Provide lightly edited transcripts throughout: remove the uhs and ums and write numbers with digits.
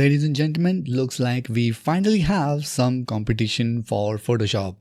Ladies and gentlemen, looks like we finally have some competition for Photoshop.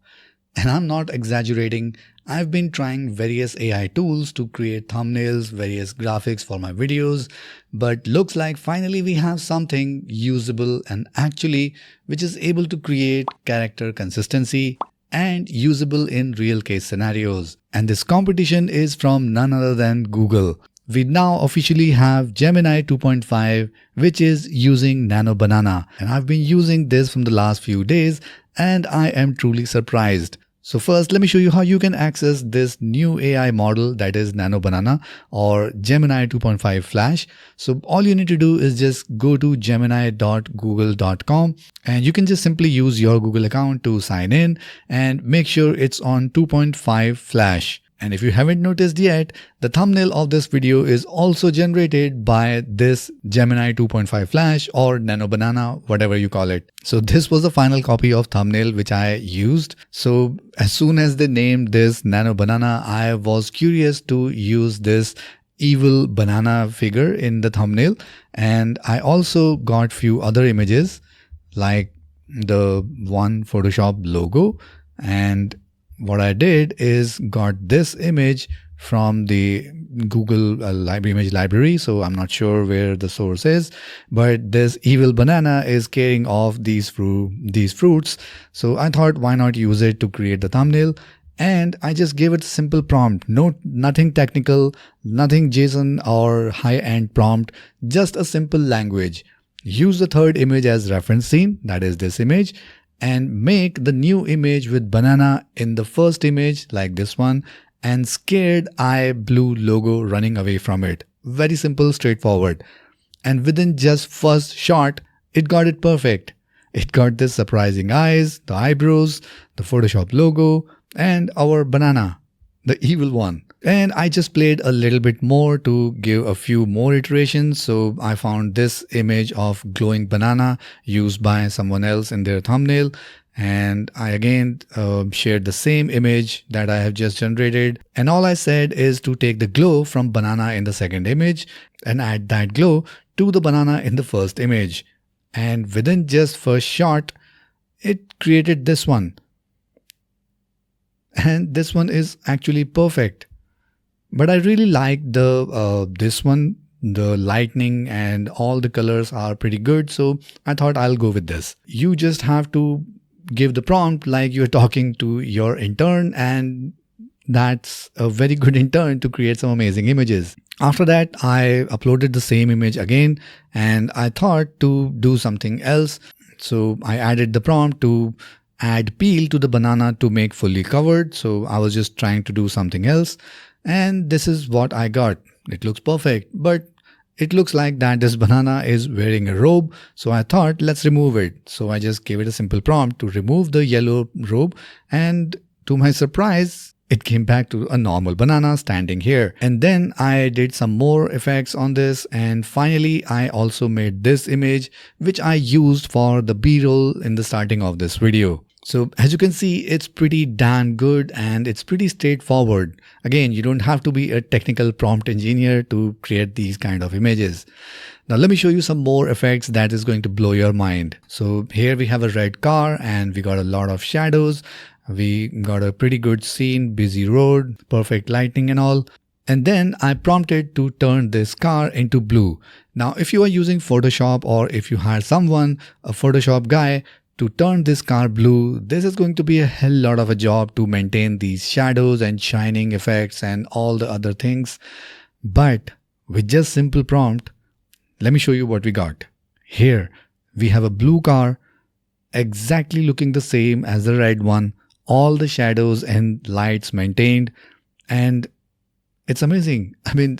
And I'm not exaggerating, I've been trying various AI tools to create thumbnails, various graphics for my videos, but looks like finally we have something usable and actually which is able to create character consistency and usable in real case scenarios. And this competition is from none other than Google. We now officially have Gemini 2.5, which is using Nano Banana. And I've been using this from the last few days and I am truly surprised. So first, let me show you how you can access this new AI model that is Nano Banana or Gemini 2.5 Flash. So all you need to do is just go to gemini.google.com and you can just simply use your Google account to sign in and make sure it's on 2.5 Flash. And if you haven't noticed yet, the thumbnail of this video is also generated by this Gemini 2.5 Flash or Nano Banana, whatever you call it. So this was the final copy of thumbnail which I used. So as soon as they named this Nano Banana, I was curious to use this evil banana figure in the thumbnail. And I also got few other images like the one Photoshop logo, and what I did is got this image from the Google image library. So I'm not sure where the source is, but this evil banana is carrying off these fruits. So I thought, why not use it to create the thumbnail? And I just gave it a simple prompt. Nothing technical, nothing JSON or high-end prompt, just a simple language. Use the third image as reference scene, that is this image, and make the new image with banana in the first image like this one and scared eye blue logo running away from it. Very simple, straightforward. And within just first shot, it got it perfect. It got this surprising eyes, the eyebrows, the Photoshop logo, and our banana, the evil one. And I just played a little bit more to give a few more iterations. So I found this image of glowing banana used by someone else in their thumbnail. And I again shared the same image that I have just generated. And all I said is to take the glow from banana in the second image and add that glow to the banana in the first image. And within just first shot, it created this one. And this one is actually perfect. But I really like this one. The lightning and all the colors are pretty good. So I thought I'll go with this. You just have to give the prompt like you're talking to your intern, and that's a very good intern to create some amazing images. After that, I uploaded the same image again and I thought to do something else. So I added the prompt to add peel to the banana to make fully covered. So I was just trying to do something else. And this is what I got. It looks perfect, but it looks like that this banana is wearing a robe. So I thought, let's remove it. So I just gave it a simple prompt to remove the yellow robe. And to my surprise, it came back to a normal banana standing here. And then I did some more effects on this. And finally, I also made this image, which I used for the B-roll in the starting of this video. So as you can see, it's pretty damn good and it's pretty straightforward. Again, you don't have to be a technical prompt engineer to create these kind of images. Now let me show you some more effects that is going to blow your mind. So here we have a red car and we got a lot of shadows. We got a pretty good scene, busy road, perfect lighting and all. And then I prompted to turn this car into blue. Now if you are using Photoshop or if you hire someone, a Photoshop guy, to turn this car blue, this is going to be a hell lot of a job to maintain these shadows and shining effects and all the other things. But with just simple prompt, let me show you what we got. Here we have a blue car exactly looking the same as the red one, all the shadows and lights maintained, and it's amazing. I mean,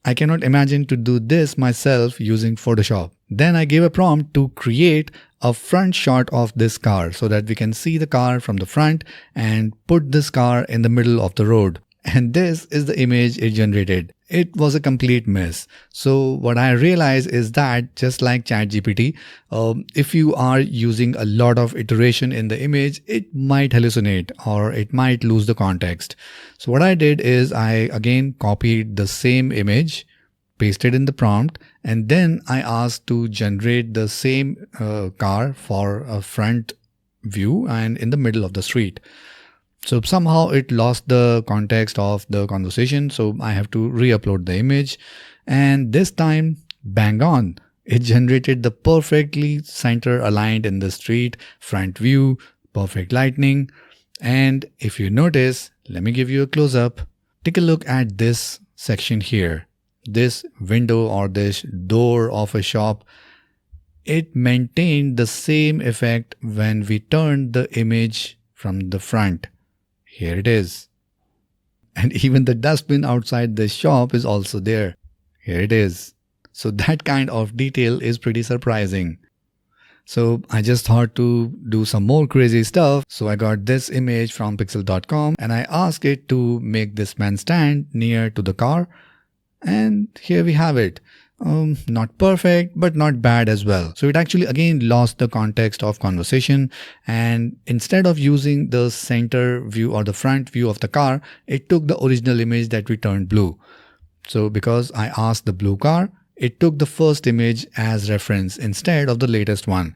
I cannot imagine to do this myself using Photoshop. Then I gave a prompt to create a front shot of this car so that we can see the car from the front and put this car in the middle of the road. And this is the image it generated. It was a complete mess. So what I realized is that just like ChatGPT, if you are using a lot of iteration in the image, it might hallucinate or it might lose the context. So what I did is I again copied the same image pasted in the prompt, and then I asked to generate the same car for a front view and in the middle of the street. So somehow it lost the context of the conversation, so I have to re-upload the image, and this time, bang on. It generated the perfectly center aligned in the street, front view, perfect lighting. And if you notice, let me give you a close up. Take a look at this section here. This window or this door of a shop, it maintained the same effect when we turned the image from the front. Here it is. And even the dustbin outside the shop is also there. Here it is. So that kind of detail is pretty surprising. So I just thought to do some more crazy stuff. So I got this image from pixel.com and I asked it to make this man stand near to the car. And here we have it. Not perfect, but not bad as well. So it actually again lost the context of conversation, and instead of using the center view or the front view of the car, it took the original image that we turned blue. So because I asked the blue car, it took the first image as reference instead of the latest one.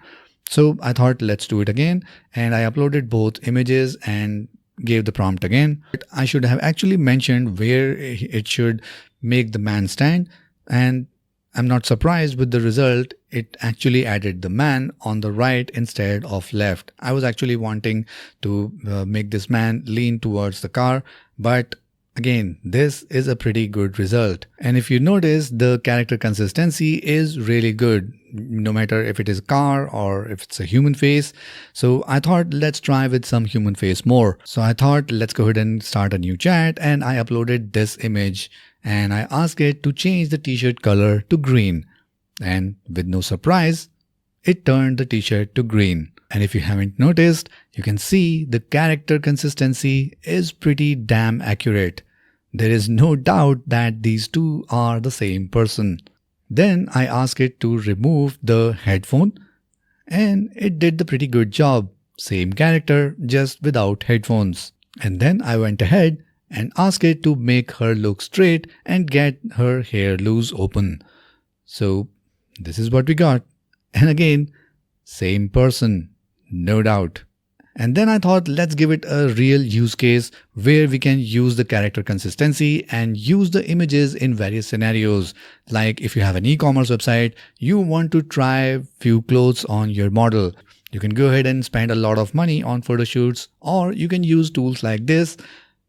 So I thought, let's do it again, and I uploaded both images and gave the prompt again. But I should have actually mentioned where it should make the man stand, and I'm not surprised with the result. It actually added the man on the right instead of left. I was actually wanting to make this man lean towards the car, but again, this is a pretty good result. And if you notice, the character consistency is really good, no matter if it is a car or if it's a human face. So I thought, let's try with some human face more. So I thought, let's go ahead and start a new chat, and I uploaded this image and I asked it to change the t-shirt color to green. And with no surprise, it turned the t-shirt to green. And if you haven't noticed, you can see the character consistency is pretty damn accurate. There is no doubt that these two are the same person. Then I asked it to remove the headphone, and it did the pretty good job. Same character, just without headphones. And then I went ahead and asked it to make her look straight and get her hair loose open. So this is what we got. And again, same person, no doubt. And then I thought, let's give it a real use case where we can use the character consistency and use the images in various scenarios. Like if you have an e-commerce website, you want to try few clothes on your model. You can go ahead and spend a lot of money on photo shoots, or you can use tools like this,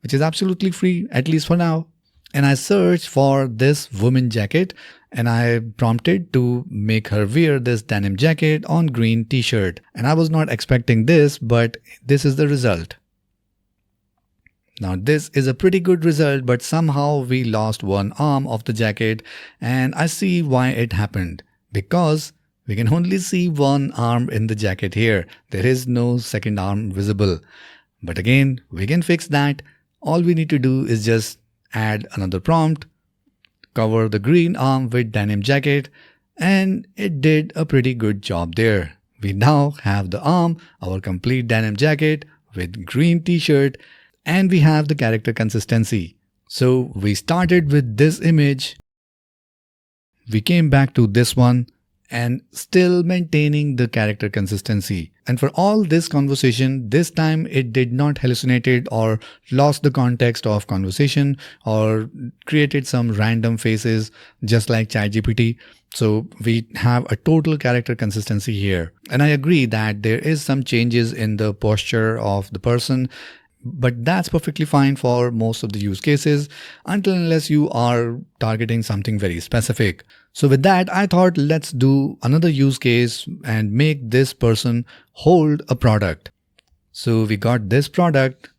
which is absolutely free, at least for now. And I searched for this woman jacket and I prompted to make her wear this denim jacket on green t-shirt. And I was not expecting this, but this is the result. Now this is a pretty good result, but somehow we lost one arm of the jacket, and I see why it happened. Because we can only see one arm in the jacket here. There is no second arm visible. But again, we can fix that. All we need to do is just add another prompt, cover the green arm with denim jacket, and it did a pretty good job there. We now have the arm, our complete denim jacket with green t-shirt, and we have the character consistency. So we started with this image, we came back to this one, and still maintaining the character consistency. And for all this conversation, this time it did not hallucinated or lost the context of conversation or created some random faces just like ChatGPT. So we have a total character consistency here. And I agree that there is some changes in the posture of the person, but that's perfectly fine for most of the use cases until unless you are targeting something very specific. So with that, I thought let's do another use case and make this person hold a product. So we got this product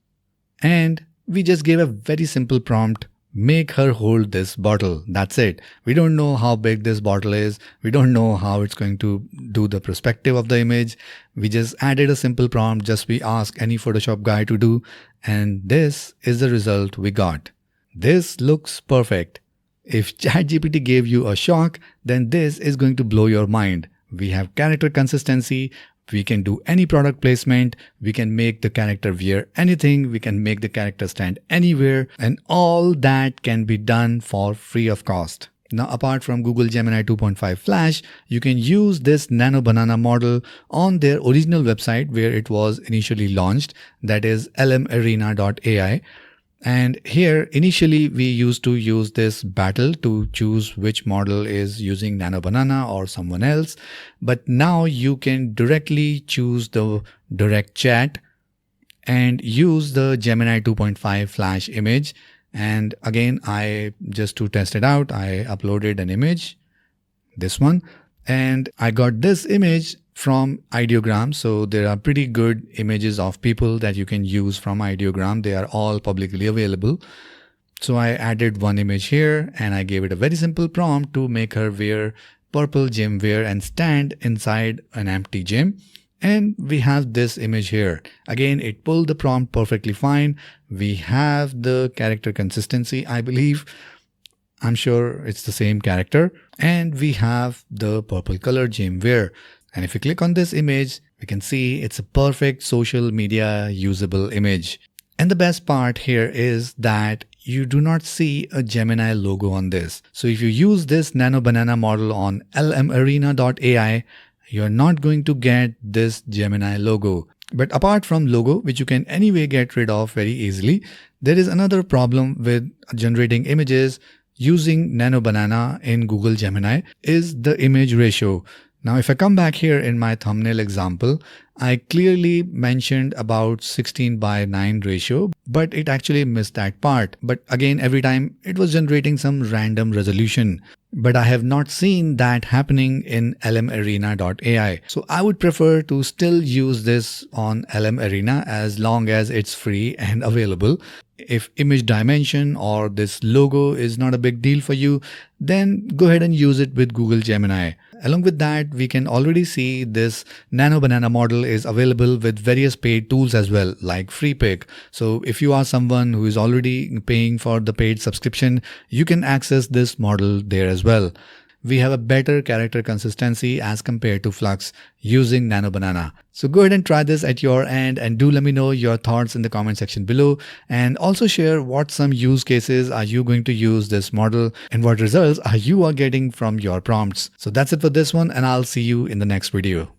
and we just gave a very simple prompt, make her hold this bottle. That's it. We don't know how big this bottle is. We don't know how it's going to do the perspective of the image. We just added a simple prompt, just we ask any Photoshop guy to do. And this is the result we got. This looks perfect. If ChatGPT gave you a shock, then this is going to blow your mind. We have character consistency. We can do any product placement. We can make the character wear anything. We can make the character stand anywhere. And all that can be done for free of cost. Now, apart from Google Gemini 2.5 Flash, you can use this Nano Banana model on their original website where it was initially launched, that is lmarena.ai. And here, initially, we used to use this battle to choose which model is using Nano Banana or someone else. But now you can directly choose the direct chat and use the Gemini 2.5 Flash image. And again, just to test it out, I uploaded an image, this one, and I got this image from Ideogram. So there are pretty good images of people that you can use from Ideogram. They are all publicly available. So I added one image here and I gave it a very simple prompt to make her wear purple gym wear and stand inside an empty gym. And we have this image here. Again, it pulled the prompt perfectly fine. We have the character consistency, I believe. I'm sure it's the same character. And we have the purple color gym wear. And if you click on this image, we can see it's a perfect social media usable image. And the best part here is that you do not see a Gemini logo on this. So if you use this Nano Banana model on lmarena.ai, you're not going to get this Gemini logo. But apart from logo, which you can anyway get rid of very easily, there is another problem with generating images using Nano Banana in Google Gemini is the image ratio. Now, if I come back here in my thumbnail example, I clearly mentioned about 16:9 ratio, but it actually missed that part. But again, every time it was generating some random resolution. But I have not seen that happening in lmarena.ai. So I would prefer to still use this on lmarena as long as it's free and available. If image dimension or this logo is not a big deal for you, then go ahead and use it with Google Gemini. Along with that, we can already see this Nano Banana model is available with various paid tools as well, like FreePic. So if you are someone who is already paying for the paid subscription, you can access this model there as well. We have a better character consistency as compared to Flux using Nano Banana. So go ahead and try this at your end and do let me know your thoughts in the comment section below, and also share what some use cases are you going to use this model and what results are you getting from your prompts. So that's it for this one, and I'll see you in the next video.